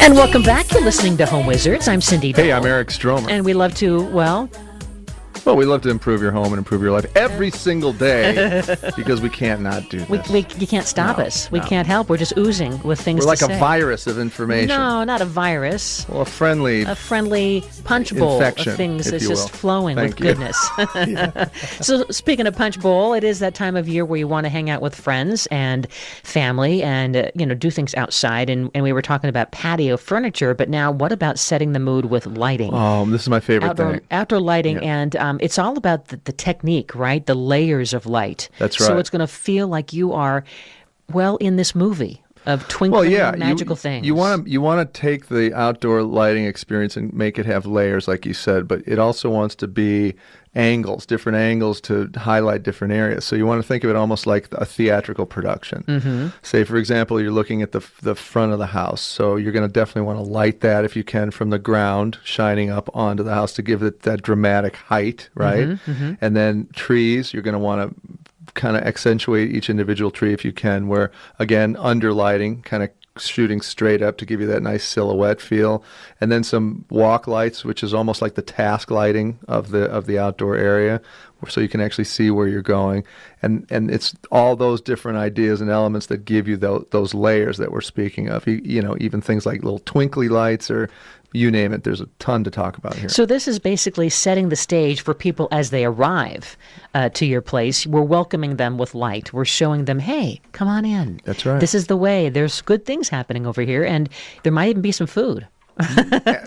And welcome back. You're listening to Home Wizards. I'm Cindy Dole. Hey, I'm Eric Stromer. And we love to, well, we love to improve your home and improve your life every single day because we can't not do this. you can't stop us. We can't help. We're just oozing with things We're like to say. a virus of information. No, not a virus. Well, a friendly punch bowl infection, of things if that's you just will. flowing Thank with you. goodness. So speaking of punch bowl, it is that time of year where you want to hang out with friends and family and do things outside. And we were talking about patio furniture, but now what about setting the mood with lighting? This is my favorite thing. Outdoor lighting, Yeah. and it's all about the technique, right? The layers of light. That's right. So it's going to feel like you are, in this movie of twinkling magical things. You want to take the outdoor lighting experience and make it have layers, like you said, but it also wants to be different angles to highlight different areas. So you want to think of it almost like a theatrical production. Mm-hmm. Say, for example, you're looking at the front of the house. So you're going to definitely want to light that, if you can, from the ground, shining up onto the house to give it that dramatic height, right? Mm-hmm, mm-hmm. And then trees, you're going to want to kind of accentuate each individual tree if you can, where, again, underlighting, kind of shooting straight up to give you that nice silhouette feel, and then some walk lights, which is almost like the task lighting of the outdoor area, so you can actually see where you're going, and it's all those different ideas and elements that give you those layers that we're speaking of. Even things like little twinkly lights, or you name it. There's a ton to talk about here. So this is basically setting the stage for people as they arrive to your place. We're welcoming them with light. We're showing them, hey, come on in. That's right. This is the way. There's good things happening over here, and there might even be some food.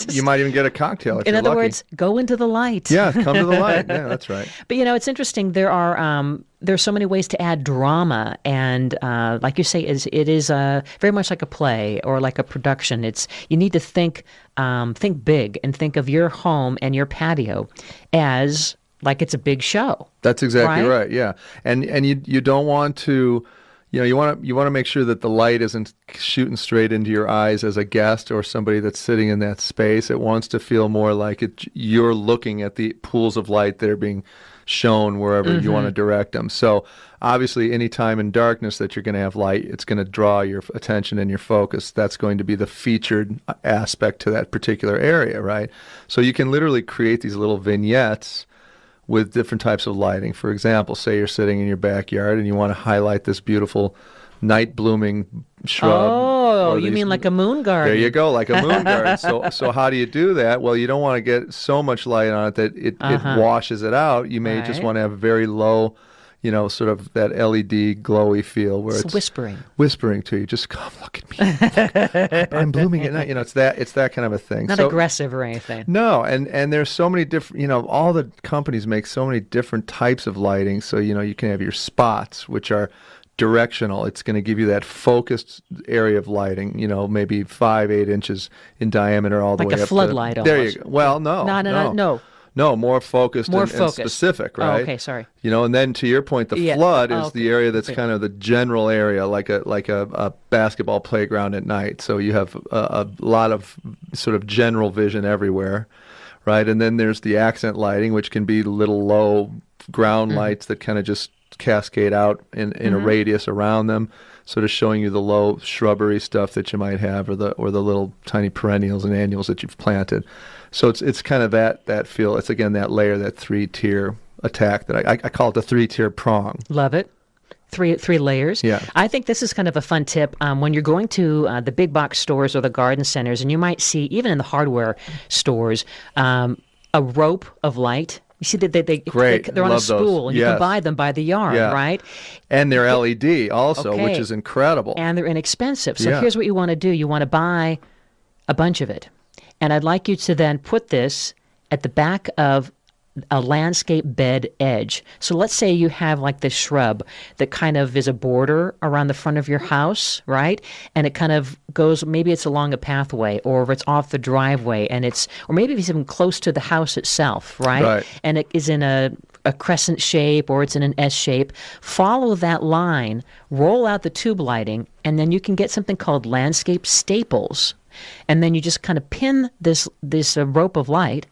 You might even get a cocktail if In you're other lucky. words, go into the light. Yeah, come to the light. Yeah, that's right. But it's interesting. There's so many ways to add drama, and like you say, it is very much like a play or like a production. You need to think big and think of your home and your patio as like it's a big show. That's exactly right. Yeah, and you don't want to. You want to make sure that the light isn't shooting straight into your eyes as a guest or somebody that's sitting in that space. It wants to feel more like you're looking at the pools of light that are being shown wherever you want to direct them. So obviously, any time in darkness that you're going to have light, it's going to draw your attention and your focus. That's going to be the featured aspect to that particular area, right? So you can literally create these little vignettes with different types of lighting. For example, say you're sitting in your backyard and you want to highlight this beautiful night blooming shrub. Oh, you mean like a moon garden. There you go, like a moon garden. So how do you do that? Well, you don't want to get so much light on it that it washes it out. You may just want to have very low, sort of that LED glowy feel where it's whispering to you. Just come look at me. I'm blooming at night. It's that kind of a thing. Not aggressive or anything. No, and there's so many different. All the companies make so many different types of lighting. So you can have your spots, which are directional. It's going to give you that focused area of lighting. Maybe 5-8 inches in diameter, all the way up. Like a floodlight. There you go. Well, no. No, more focused and specific, right? Oh, okay, sorry. And then to your point, the flood is the area that's kind of the general area, like a basketball playground at night. So you have a lot of sort of general vision everywhere, right? And then there's the accent lighting, which can be little low ground lights that kind of just cascade out in a radius around them, sort of showing you the low shrubbery stuff that you might have, or the little tiny perennials and annuals that you've planted. So it's kind of that feel. It's again that layer, that 3-tier attack that I call it the 3-tier prong. Love it. Three layers. Yeah. I think this is kind of a fun tip when you're going to the big box stores or the garden centers, and you might see even in the hardware stores a rope of light. You see that they're on a spool, and you can buy them by the yard, right? And they're LED also, which is incredible. And they're inexpensive. So here's what you want to do. You want to buy a bunch of it. And I'd like you to then put this at the back of a landscape bed edge. So let's say you have like this shrub that kind of is a border around the front of your house, right? And it kind of goes, maybe it's along a pathway, or it's off the driveway, or maybe it's even close to the house itself, right? And it is in a crescent shape, or it's in an S shape. Follow that line, roll out the tube lighting, and then you can get something called landscape staples. And then you just kind of pin this rope of light.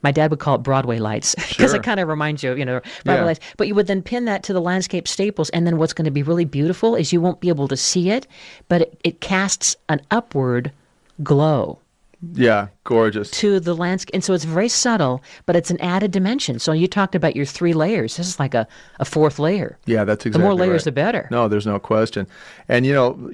My dad would call it Broadway lights, because it kind of reminds you of, Broadway lights. But you would then pin that to the landscape staples, and then what's going to be really beautiful is you won't be able to see it, but it casts an upward glow Yeah, gorgeous. to the landscape. And so it's very subtle, but it's an added dimension. So you talked about your 3 layers. This is like a fourth layer. Yeah, that's exactly The more layers, right. the better. No, there's no question. And, you know,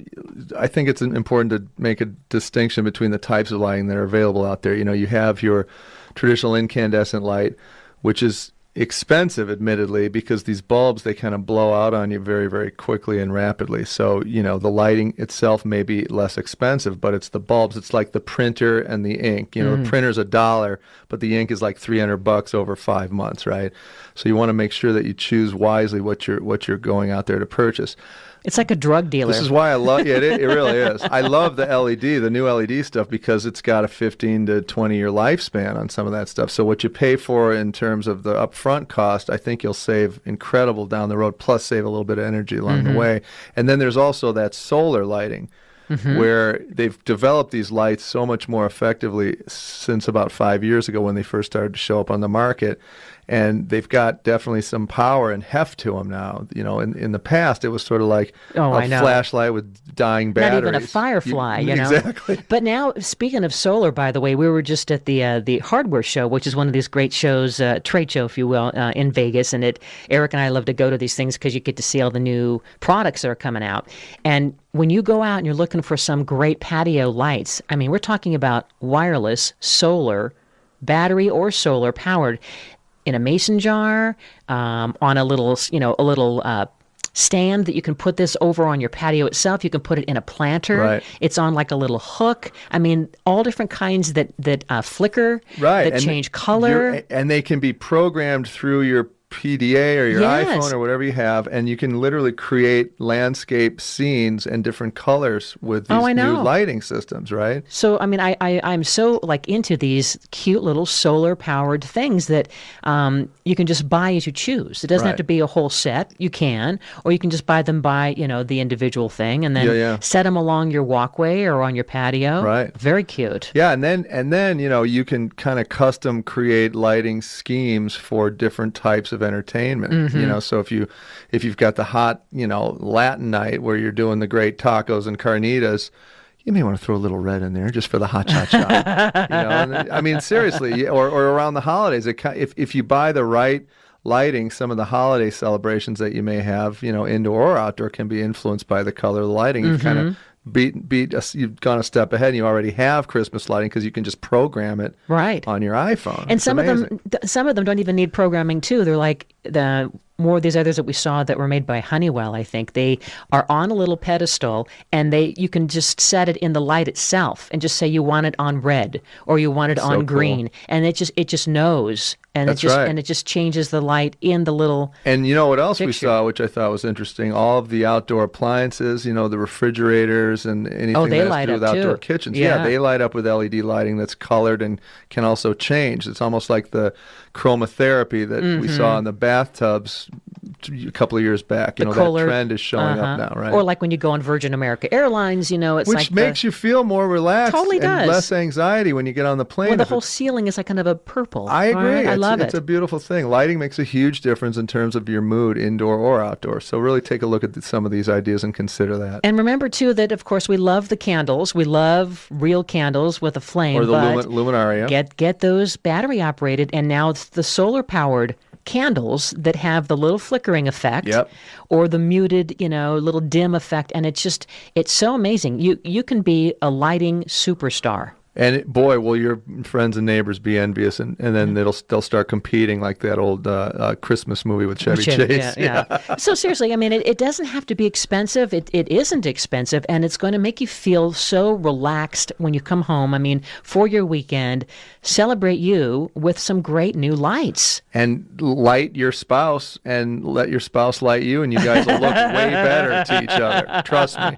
I think it's important to make a distinction between the types of lighting that are available out there. You know, you have your traditional incandescent light, which is expensive, admittedly, because these bulbs, they kind of blow out on you very, very quickly and rapidly. So, you know, the lighting itself may be less expensive, but it's the bulbs. It's like the printer and the ink. You know, the printer's $1, but the ink is like $300 over 5 months, right? So you want to make sure that you choose wisely what you're going out there to purchase. It's like a drug dealer. This is why I love it. It really is. I love the LED, the new LED stuff, because it's got a 15 to 20-year lifespan on some of that stuff. So what you pay for in terms of the upfront cost, I think you'll save incredible down the road, plus save a little bit of energy along the way. And then there's also that solar lighting, where they've developed these lights so much more effectively since about 5 years ago when they first started to show up on the market. And they've got definitely some power and heft to them now. You know, in the past, it was sort of like a flashlight with dying batteries. Not even a firefly, you know. Exactly. But now, speaking of solar, by the way, we were just at the hardware show, which is one of these great shows, trade show, if you will, in Vegas. And Eric and I love to go to these things because you get to see all the new products that are coming out. And when you go out and you're looking for some great patio lights, I mean, we're talking about wireless, solar, battery or solar powered, in a mason jar, on a little stand that you can put this over on your patio itself. You can put it in a planter. Right. It's on like a little hook. I mean, all different kinds that flicker, right, that change color. And they can be programmed through your PDA or your iPhone or whatever you have, and you can literally create landscape scenes and different colors with these new lighting systems, right? So, I mean, I'm so like into these cute little solar powered things that you can just buy as you choose. It doesn't have to be a whole set. You can, or you can just buy them by, you know, the individual thing, and then set them along your walkway or on your patio. Right. Very cute. Yeah, and then you know, you can kind of custom create lighting schemes for different types of entertainment. You know, so if you've got the hot, you know, Latin night where you're doing the great tacos and carnitas, you may want to throw a little red in there just for the hot cha-cha. You know, and, I mean, seriously, or around the holidays, if you buy the right lighting, some of the holiday celebrations that you may have, you know, indoor or outdoor, can be influenced by the color of the lighting. You've kind of you've gone a step ahead, and you already have Christmas lighting because you can just program it on your iPhone. And some of them don't even need programming too. They're like more of these others that we saw that were made by Honeywell, I think. They are on a little pedestal, and you can just set it in the light itself and just say you want it on red or you want it on green, and it just knows. And it just changes the light in the little And you know what else picture. we saw, which I thought was interesting? All of the outdoor appliances, you know, the refrigerators and anything that has to do with outdoor kitchens. Yeah, they light up with LED lighting that's colored and can also change. It's almost like the chromotherapy that we saw in the bathtubs a couple of years back. You know, that trend is showing up now, right? Or like when you go on Virgin America Airlines, you know, it's which makes you feel more relaxed. Totally does. And less anxiety when you get on the plane. Well, the whole ceiling is like kind of a purple. I agree. Right? I love it. It's a beautiful thing. Lighting makes a huge difference in terms of your mood, indoor or outdoor. So really take a look at some of these ideas and consider that. And remember, too, that, of course, we love the candles. We love real candles with a flame. Or the luminaria. Get those battery operated, and now it's the solar-powered candles that have the little flickering effect or the muted, you know, little dim effect. And it's so amazing. You can be a lighting superstar. And boy, will your friends and neighbors be envious, and then they'll start competing like that old Christmas movie with Chevy Chase. Yeah. So seriously, I mean, it doesn't have to be expensive. It isn't expensive, and it's going to make you feel so relaxed when you come home. I mean, for your weekend, celebrate you with some great new lights. And light your spouse, and let your spouse light you, and you guys will look way better to each other. Trust me.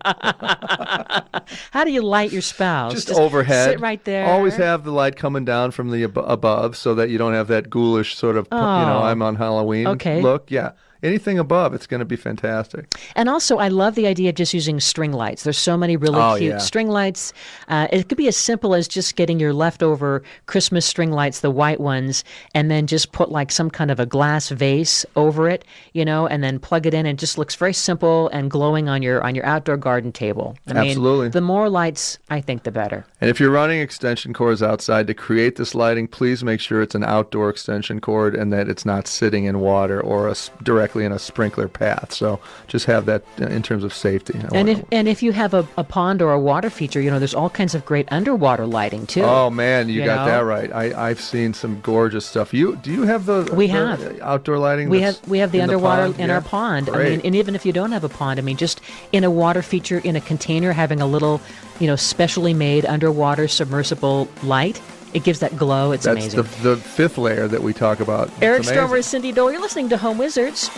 How do you light your spouse? Just overhead. Sit right there. Always have the light coming down from the above so that you don't have that ghoulish sort of, you know, I'm on Halloween look. Yeah. anything above, it's going to be fantastic. And also, I love the idea of just using string lights. There's so many really cute string lights. It could be as simple as just getting your leftover Christmas string lights, the white ones, and then just put like some kind of a glass vase over it, and then plug it in, and it just looks very simple and glowing on your outdoor garden table. Absolutely. The more lights, I think, the better. And if you're running extension cords outside to create this lighting, please make sure it's an outdoor extension cord and that it's not sitting in water or directly in a sprinkler path. So just have that in terms of safety. And if you have a pond or a water feature, there's all kinds of great underwater lighting too. Oh man, you got that right. I've seen some gorgeous stuff. Do you have the outdoor lighting? We have the underwater in our pond. Great. And even if you don't have a pond, just in a water feature in a container, having a little, specially made underwater submersible light. It gives that glow. It's amazing. That's the fifth layer that we talk about. Eric Stromer, Cindy Dole. You're listening to Home Wizards.